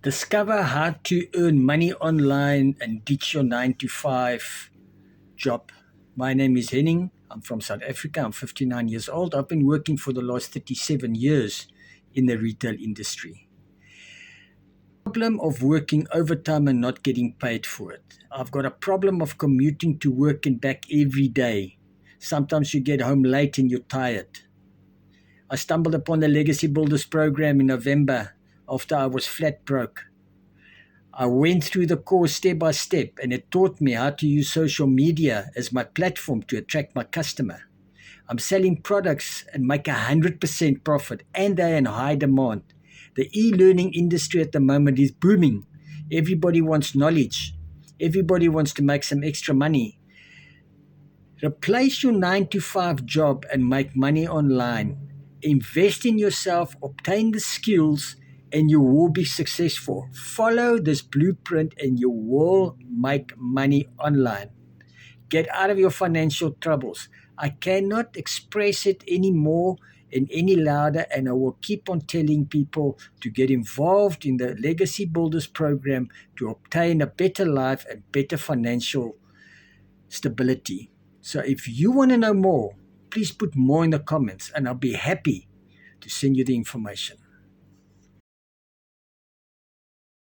Discover how to earn money online and ditch your 9 to 5 job. My name is Henning. I'm from South Africa. I'm 59 years old. I've been working for the last 37 years in the retail industry. Problem of working overtime and not getting paid for it. I've got a problem of commuting to work and back every day. Sometimes you get home late and you're tired. I stumbled upon the Legacy Builders program in November after I was flat broke. I went through the course step by step, and it taught me how to use social media as my platform to attract my customer. I'm selling products and make 100% profit, and they're in high demand. The e-learning industry at the moment is booming. Everybody wants knowledge. Everybody wants to make some extra money. Replace your 9 to 5 job and make money online. Invest in yourself, obtain the skills, and you will be successful. Follow this blueprint and you will make money online. Get out of your financial troubles. I cannot express it any more and any louder, and I will keep on telling people to get involved in the Legacy Builders program to obtain a better life and better financial stability. So if you want to know more, please put more in the comments and I'll be happy to send you the information.